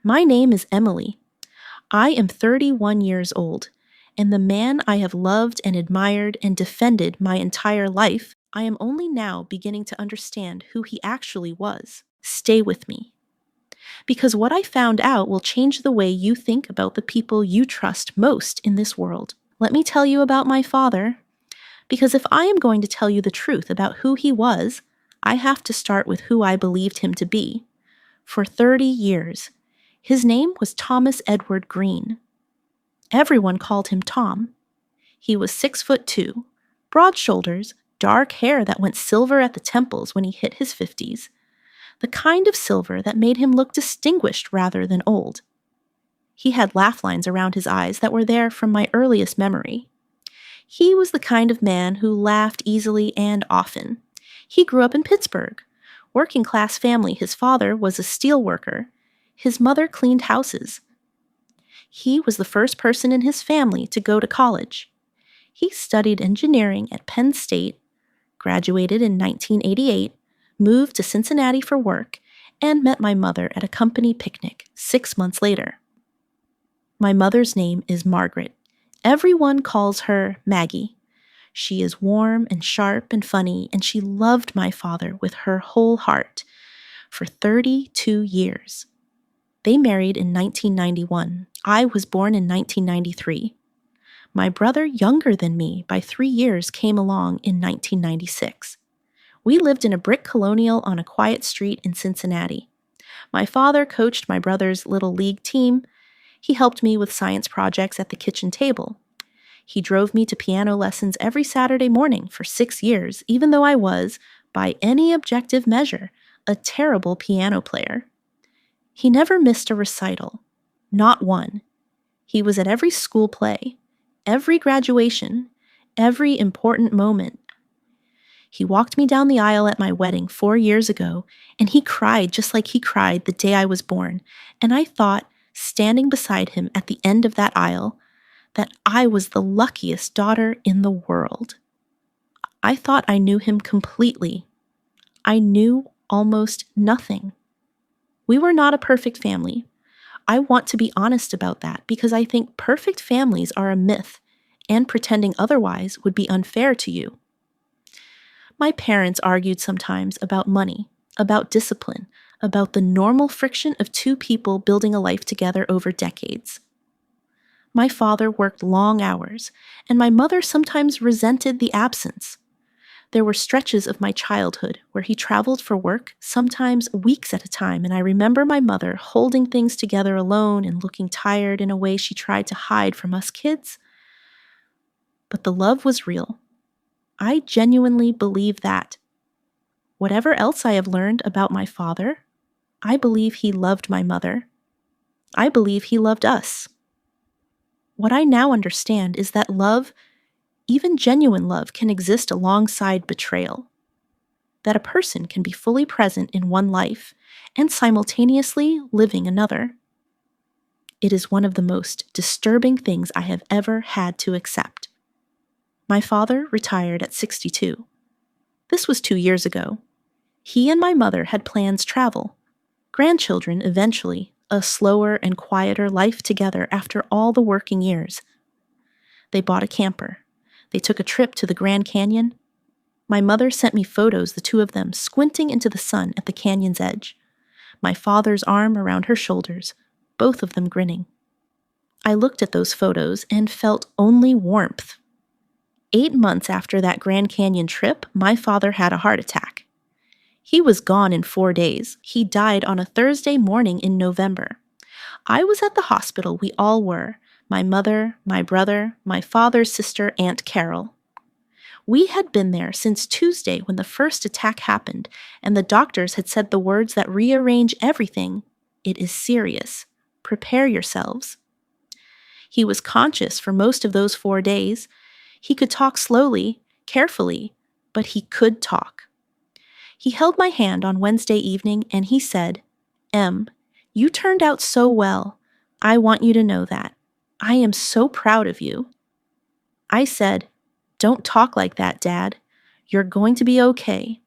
My name is Emily. I am 31 years old, and the man I have loved and admired and defended my entire life, I am only now beginning to understand who he actually was. Stay with me. Because what I found out will change the way you think about the people you trust most in this world. Let me tell you about my father. Because if I am going to tell you the truth about who he was, I have to start with who I believed him to be. For 30 years, his name was Thomas Edward Green. Everyone called him Tom. He was 6'2", broad shoulders, dark hair that went silver at the temples when he hit his 50s, the kind of silver that made him look distinguished rather than old. He had laugh lines around his eyes that were there from my earliest memory. He was the kind of man who laughed easily and often. He grew up in Pittsburgh. Working-class family. His father was a steel worker. His mother cleaned houses. He was the first person in his family to go to college. He studied engineering at Penn State, graduated in 1988, moved to Cincinnati for work, and met my mother at a company picnic 6 months later. My mother's name is Margaret. Everyone calls her Maggie. She is warm and sharp and funny, and she loved my father with her whole heart for 32 years. They married in 1991. I was born in 1993. My brother, younger than me by 3 years, came along in 1996. We lived in a brick colonial on a quiet street in Cincinnati. My father coached my brother's little league team. He helped me with science projects at the kitchen table. He drove me to piano lessons every Saturday morning for 6 years, even though I was, by any objective measure, a terrible piano player. He never missed a recital, not one. He was at every school play, every graduation, every important moment. He walked me down the aisle at my wedding 4 years ago, and he cried just like he cried the day I was born, and I thought, standing beside him at the end of that aisle, that I was the luckiest daughter in the world. I thought I knew him completely. I knew almost nothing. We were not a perfect family. I want to be honest about that because I think perfect families are a myth, and pretending otherwise would be unfair to you. My parents argued sometimes about money, about discipline, about the normal friction of two people building a life together over decades. My father worked long hours, and my mother sometimes resented the absence. There were stretches of my childhood where he traveled for work, sometimes weeks at a time, and I remember my mother holding things together alone and looking tired in a way she tried to hide from us kids. But the love was real. I genuinely believe that. Whatever else I have learned about my father, I believe he loved my mother. I believe he loved us. What I now understand is that love, even genuine love, can exist alongside betrayal. That a person can be fully present in one life and simultaneously living another. It is one of the most disturbing things I have ever had to accept. My father retired at 62. This was 2 years ago. He and my mother had plans to travel. Grandchildren eventually, a slower and quieter life together after all the working years. They bought a camper. They took a trip to the Grand Canyon. My mother sent me photos, the two of them squinting into the sun at the canyon's edge. My father's arm around her shoulders, both of them grinning. I looked at those photos and felt only warmth. 8 months after that Grand Canyon trip, my father had a heart attack. He was gone in 4 days. He died on a Thursday morning in November. I was at the hospital, we all were. My mother, my brother, my father's sister, Aunt Carol. We had been there since Tuesday when the first attack happened, and the doctors had said the words that rearrange everything. It is serious. Prepare yourselves. He was conscious for most of those 4 days. He could talk slowly, carefully, but he could talk. He held my hand on Wednesday evening and he said, "Em, you turned out so well. I want you to know that. I am so proud of you." I said, "Don't talk like that, Dad. You're going to be okay."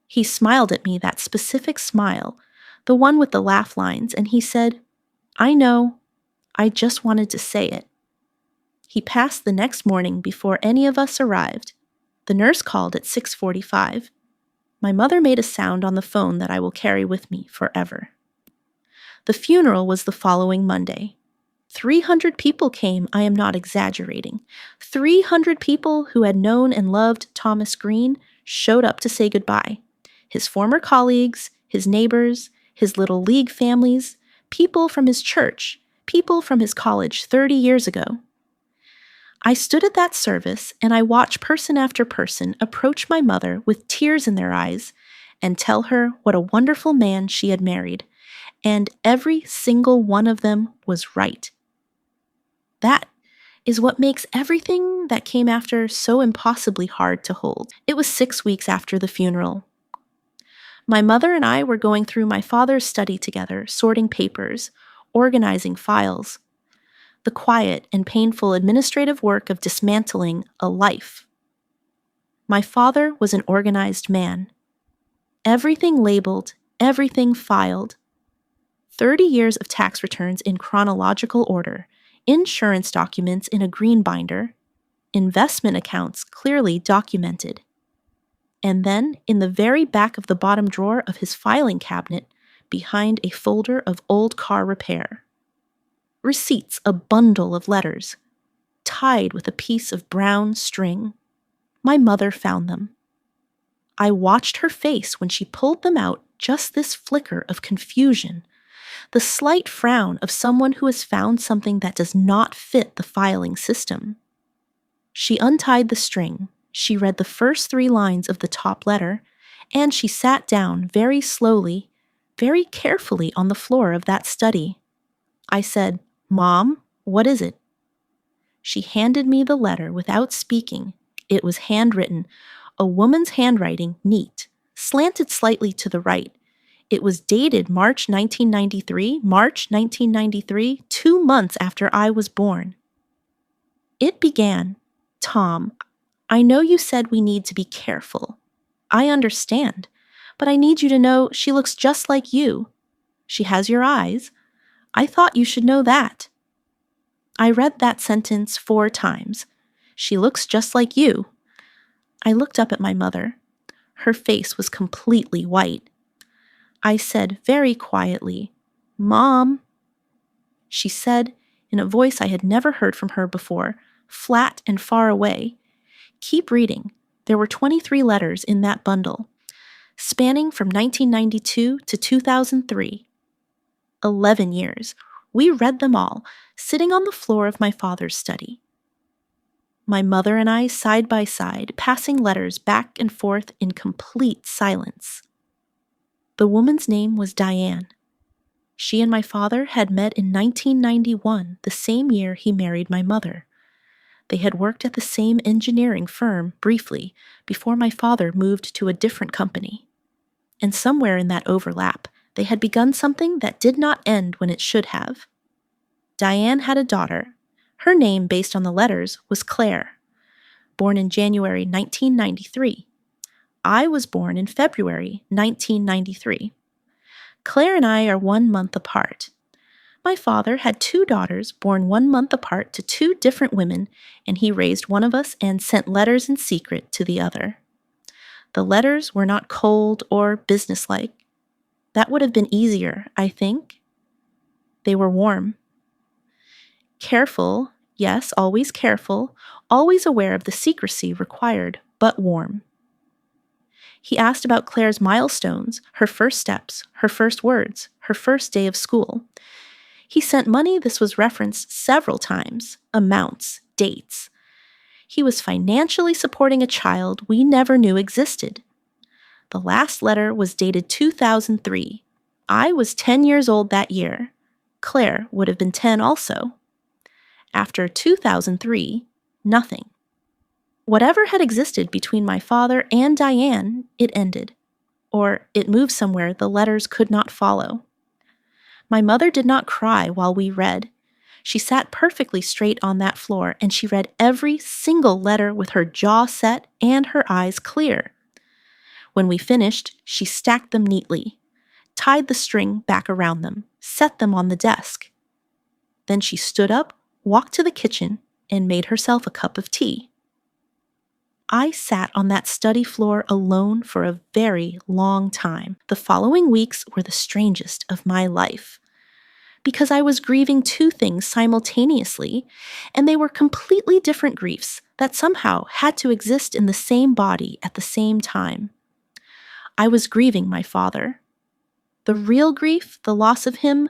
He smiled at me, that specific smile, the one with the laugh lines, and he said, I know. I just wanted to say it. He passed the next morning before any of us arrived. The nurse called at 6:45. My mother made a sound on the phone that I will carry with me forever. The funeral was the following Monday. 300 people came, I am not exaggerating. 300 people who had known and loved Thomas Green showed up to say goodbye. His former colleagues, his neighbors, his little league families, people from his church, people from his college 30 years ago. I stood at that service and I watched person after person approach my mother with tears in their eyes and tell her what a wonderful man she had married, and every single one of them was right. That is what makes everything that came after so impossibly hard to hold. It was 6 weeks after the funeral. My mother and I were going through my father's study together, sorting papers, organizing files. The quiet and painful administrative work of dismantling a life. My father was an organized man. Everything labeled, everything filed. 30 years of tax returns in chronological order, insurance documents in a green binder, investment accounts clearly documented. And then, in the very back of the bottom drawer of his filing cabinet, behind a folder of old car repair. Receipts, a bundle of letters, tied with a piece of brown string. My mother found them. I watched her face when she pulled them out, just this flicker of confusion, the slight frown of someone who has found something that does not fit the filing system. She untied the string, she read the first 3 lines of the top letter, and she sat down very slowly, very carefully on the floor of that study. I said, "Mom, what is it?" She handed me the letter without speaking. It was handwritten, a woman's handwriting, neat, slanted slightly to the right. It was dated March 1993, 2 months after I was born. It began, "Tom, I know you said we need to be careful. I understand, but I need you to know she looks just like you. She has your eyes. I thought you should know that." I read that sentence 4 times. She looks just like you. I looked up at my mother. Her face was completely white. I said very quietly, "Mom." She said, in a voice I had never heard from her before, flat and far away, "Keep reading. There were 23 letters in that bundle, spanning from 1992 to 2003. 11 years. We read them all, sitting on the floor of my father's study. My mother and I side by side, passing letters back and forth in complete silence. The woman's name was Diane. She and my father had met in 1991, the same year he married my mother. They had worked at the same engineering firm briefly before my father moved to a different company. And somewhere in that overlap, they had begun something that did not end when it should have. Diane had a daughter. Her name, based on the letters, was Claire, born in January 1993. I was born in February 1993. Claire and I are 1 month apart. My father had 2 daughters born 1 month apart to 2 different women, and he raised one of us and sent letters in secret to the other. The letters were not cold or businesslike. That would have been easier, I think. They were warm. Careful, yes, always careful, always aware of the secrecy required, but warm. He asked about Claire's milestones, her first steps, her first words, her first day of school. He sent money. This was referenced several times, amounts, dates. He was financially supporting a child we never knew existed. The last letter was dated 2003. I was 10 years old that year. Claire would have been 10 also. After 2003, nothing. Whatever had existed between my father and Diane, it ended. Or it moved somewhere the letters could not follow. My mother did not cry while we read. She sat perfectly straight on that floor, and she read every single letter with her jaw set and her eyes clear. When we finished, she stacked them neatly, tied the string back around them, set them on the desk. Then she stood up, walked to the kitchen, and made herself a cup of tea. I sat on that study floor alone for a very long time. The following weeks were the strangest of my life, because I was grieving two things simultaneously, and they were completely different griefs that somehow had to exist in the same body at the same time. I was grieving my father. The real grief, the loss of him,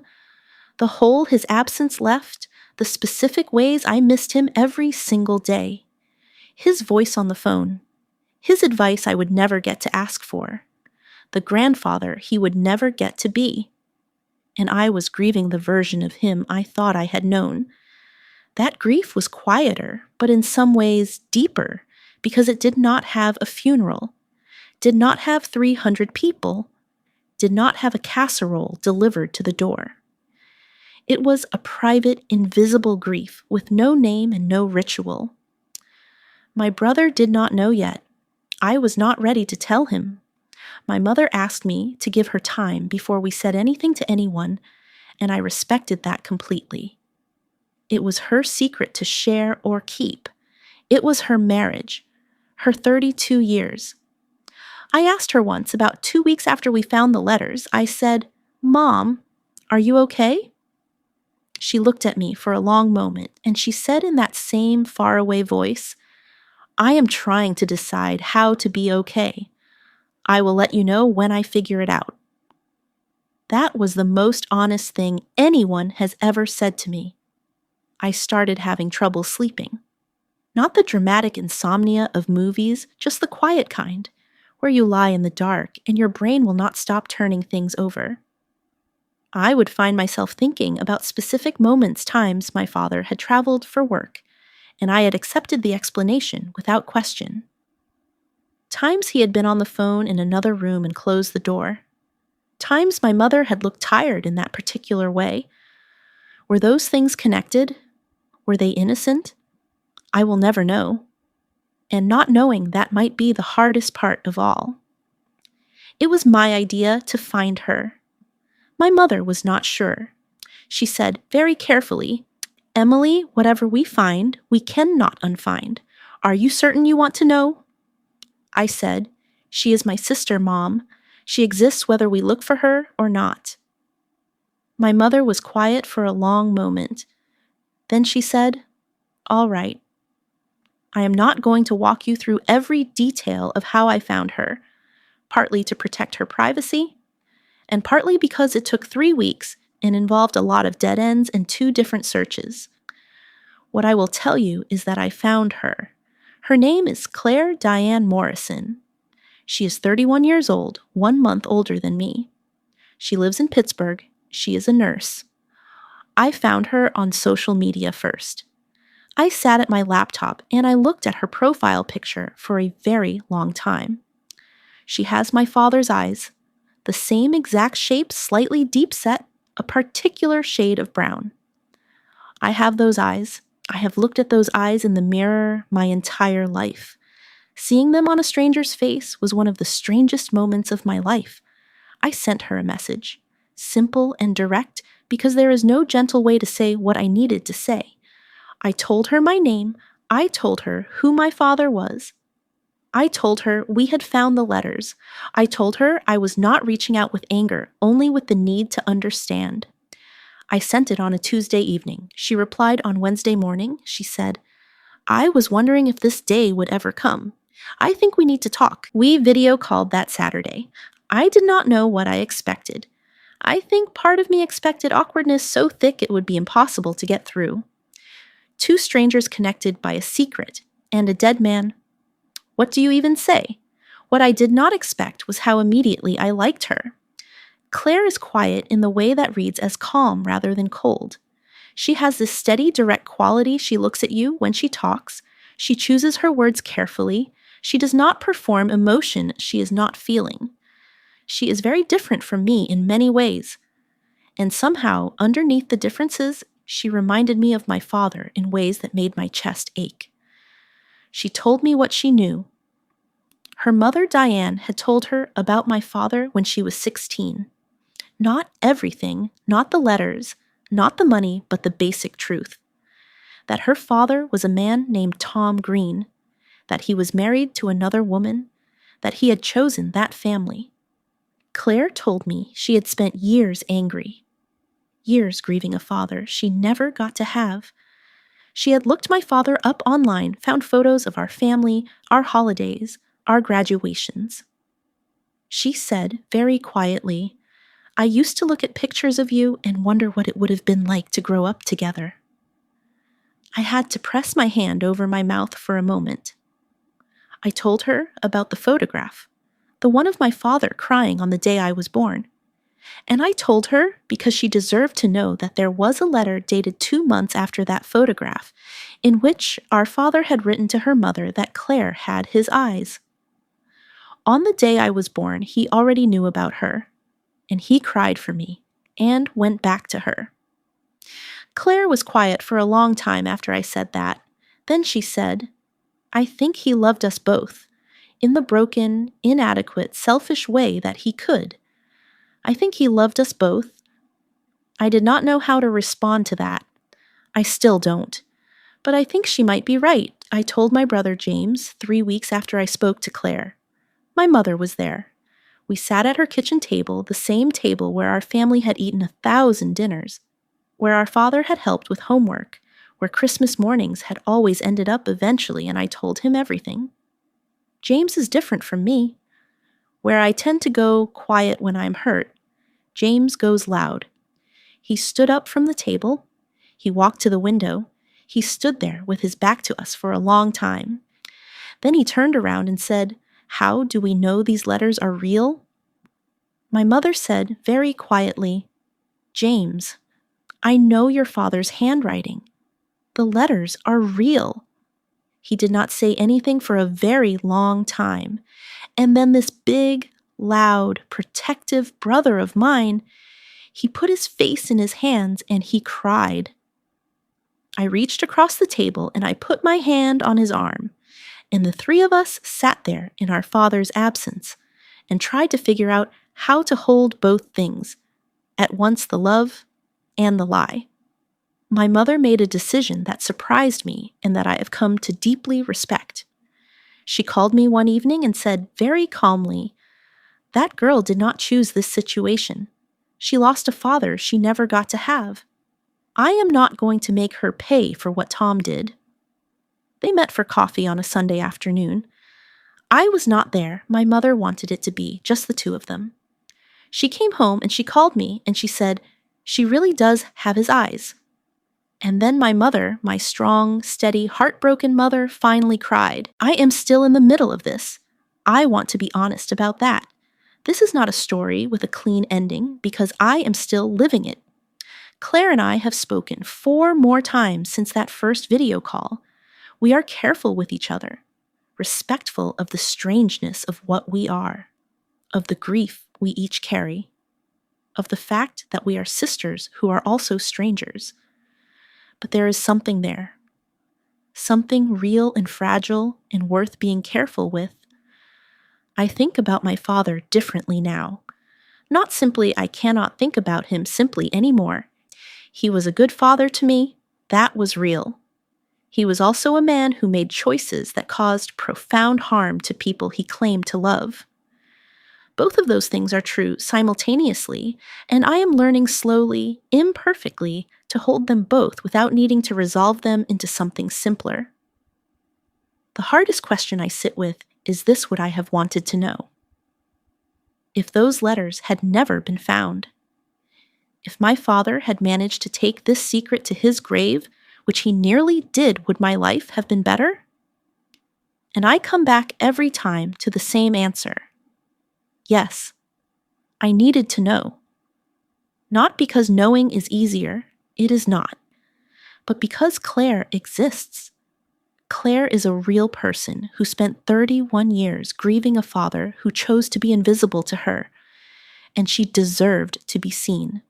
the hole his absence left, the specific ways I missed him every single day. His voice on the phone, his advice I would never get to ask for, the grandfather he would never get to be. And I was grieving the version of him I thought I had known. That grief was quieter, but in some ways deeper, because it did not have a funeral, did not have 300 people, did not have a casserole delivered to the door. It was a private, invisible grief with no name and no ritual. My brother did not know yet. I was not ready to tell him. My mother asked me to give her time before we said anything to anyone, and I respected that completely. It was her secret to share or keep. It was her marriage, her 32 years. I asked her once, about 2 weeks after we found the letters, I said, "Mom, are you okay?" She looked at me for a long moment, and she said in that same faraway voice, "I am trying to decide how to be okay. I will let you know when I figure it out." That was the most honest thing anyone has ever said to me. I started having trouble sleeping. Not the dramatic insomnia of movies, just the quiet kind, where you lie in the dark and your brain will not stop turning things over. I would find myself thinking about specific moments, times my father had traveled for work, and I had accepted the explanation without question. Times he had been on the phone in another room and closed the door. Times my mother had looked tired in that particular way. Were those things connected? Were they innocent? I will never know. And not knowing that might be the hardest part of all. It was my idea to find her. My mother was not sure. She said very carefully, "Emily, whatever we find, we cannot unfind. Are you certain you want to know?" I said, "She is my sister, Mom. She exists whether we look for her or not." My mother was quiet for a long moment. Then she said, "All right. I am not going to walk you through every detail of how I found her, partly to protect her privacy, and partly because it took 3 weeks and involved a lot of dead ends and 2 different searches. What I will tell you is that I found her. Her name is Claire Diane Morrison. She is 31 years old, 1 month older than me. She lives in Pittsburgh. She is a nurse. I found her on social media first. I sat at my laptop and I looked at her profile picture for a very long time. She has my father's eyes, the same exact shape, slightly deep set, a particular shade of brown. I have those eyes. I have looked at those eyes in the mirror my entire life. Seeing them on a stranger's face was one of the strangest moments of my life. I sent her a message, simple and direct, because there is no gentle way to say what I needed to say. I told her my name. I told her who my father was. I told her we had found the letters. I told her I was not reaching out with anger, only with the need to understand. I sent it on a Tuesday evening. She replied on Wednesday morning. She said, "I was wondering if this day would ever come. I think we need to talk." We video called that Saturday. I did not know what I expected. I think part of me expected awkwardness so thick it would be impossible to get through. 2 strangers connected by a secret and a dead man. What do you even say? What I did not expect was how immediately I liked her. Claire is quiet in the way that reads as calm rather than cold. She has this steady, direct quality. She looks at you when she talks. She chooses her words carefully. She does not perform emotion she is not feeling. She is very different from me in many ways. And somehow, underneath the differences, she reminded me of my father in ways that made my chest ache. She told me what she knew. Her mother, Diane, had told her about my father when she was 16. Not everything, not the letters, Not the money, but the basic truth. That her father was a man named Tom Green, that he was married to another woman, that he had chosen that family. Claire told me she had spent years angry, years grieving a father she never got to have. She had looked my father up online, found photos of our family, our holidays, our graduations. She said very quietly, "I used to look at pictures of you and wonder what it would have been like to grow up together." I had to press my hand over my mouth for a moment. I told her about the photograph, the one of my father crying on the day I was born. And I told her because she deserved to know that there was a letter dated 2 months after that photograph, in which our father had written to her mother that Claire had his eyes. On the day I was born, he already knew about her, and he cried for me and went back to her. Claire was quiet for a long time after I said that. Then she said, "I think he loved us both, in the broken, inadequate, selfish way that he could. I think he loved us both." I did not know how to respond to that. I still don't. But I think she might be right. I told my brother James 3 weeks after I spoke to Claire. My mother was there. We sat at her kitchen table, the same table where our family had eaten 1,000 dinners, where our father had helped with homework, where Christmas mornings had always ended up eventually, and I told him everything. James is different from me. Where I tend to go quiet when I'm hurt, James goes loud. He stood up from the table. He walked to the window. He stood there with his back to us for a long time. Then he turned around and said, "How do we know these letters are real?" My mother said very quietly, "James, I know your father's handwriting. The letters are real." He did not say anything for a very long time. And then this big, loud, protective brother of mine, he put his face in his hands and he cried. I reached across the table and I put my hand on his arm, and the three of us sat there in our father's absence and tried to figure out how to hold both things, at once the love and the lie. My mother made a decision that surprised me and that I have come to deeply respect. She called me one evening and said very calmly, "That girl did not choose this situation. She lost a father she never got to have. I am not going to make her pay for what Tom did." They met for coffee on a Sunday afternoon. I was not there. My mother wanted it to be just the two of them. She came home and she called me and she said, "She really does have his eyes." And then my mother, my strong, steady, heartbroken mother, finally cried. I am still in the middle of this. I want to be honest about that. This is not a story with a clean ending because I am still living it. Claire and I have spoken 4 more times since that first video call. We are careful with each other, respectful of the strangeness of what we are, of the grief we each carry, of the fact that we are sisters who are also strangers. But there is something there, something real and fragile and worth being careful with. I think about my father differently now. Not simply I cannot think about him simply anymore. He was a good father to me. That was real. He was also a man who made choices that caused profound harm to people he claimed to love. Both of those things are true simultaneously, and I am learning slowly, imperfectly, to hold them both without needing to resolve them into something simpler. The hardest question I sit with is this: what I have wanted to know. If those letters had never been found, if my father had managed to take this secret to his grave, which he nearly did, would my life have been better? And I come back every time to the same answer. Yes, I needed to know. Not because knowing is easier, it is not, but because Claire exists. Claire is a real person who spent 31 years grieving a father who chose to be invisible to her, and she deserved to be seen.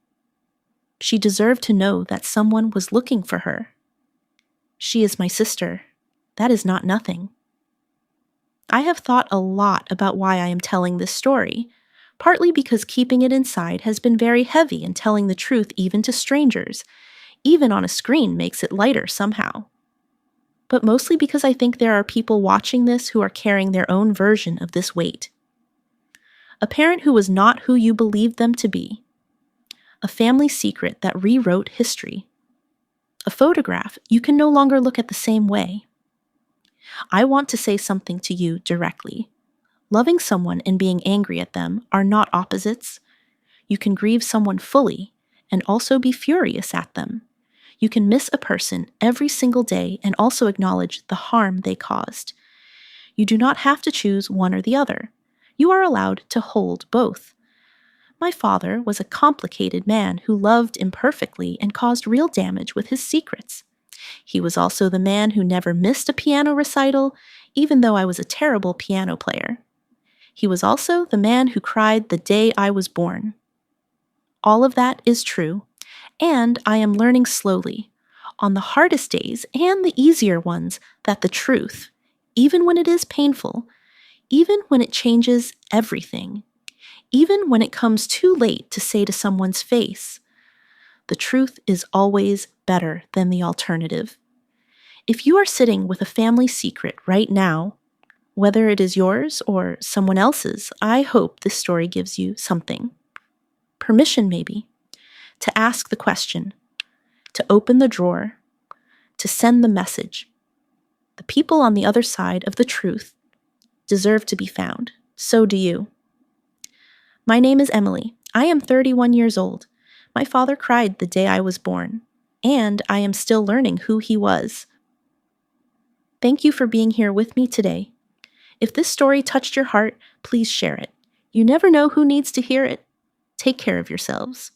She deserved to know that someone was looking for her. She is my sister. That is not nothing. I have thought a lot about why I am telling this story, partly because keeping it inside has been very heavy and telling the truth even to strangers, even on a screen, makes it lighter somehow. But mostly because I think there are people watching this who are carrying their own version of this weight. A parent who was not who you believed them to be. A family secret that rewrote history. A photograph you can no longer look at the same way. I want to say something to you directly. Loving someone and being angry at them are not opposites. You can grieve someone fully and also be furious at them. You can miss a person every single day and also acknowledge the harm they caused. You do not have to choose one or the other. You are allowed to hold both. My father was a complicated man who loved imperfectly and caused real damage with his secrets. He was also the man who never missed a piano recital, even though I was a terrible piano player. He was also the man who cried the day I was born. All of that is true, and I am learning slowly, on the hardest days and the easier ones, that the truth, even when it is painful, even when it changes everything, even when it comes too late to say to someone's face, the truth is always better than the alternative. If you are sitting with a family secret right now, whether it is yours or someone else's, I hope this story gives you something. Permission, maybe, to ask the question, to open the drawer, to send the message. The people on the other side of the truth deserve to be found. So do you. My name is Emily. I am 31 years old. My father cried the day I was born, and I am still learning who he was. Thank you for being here with me today. If this story touched your heart, please share it. You never know who needs to hear it. Take care of yourselves.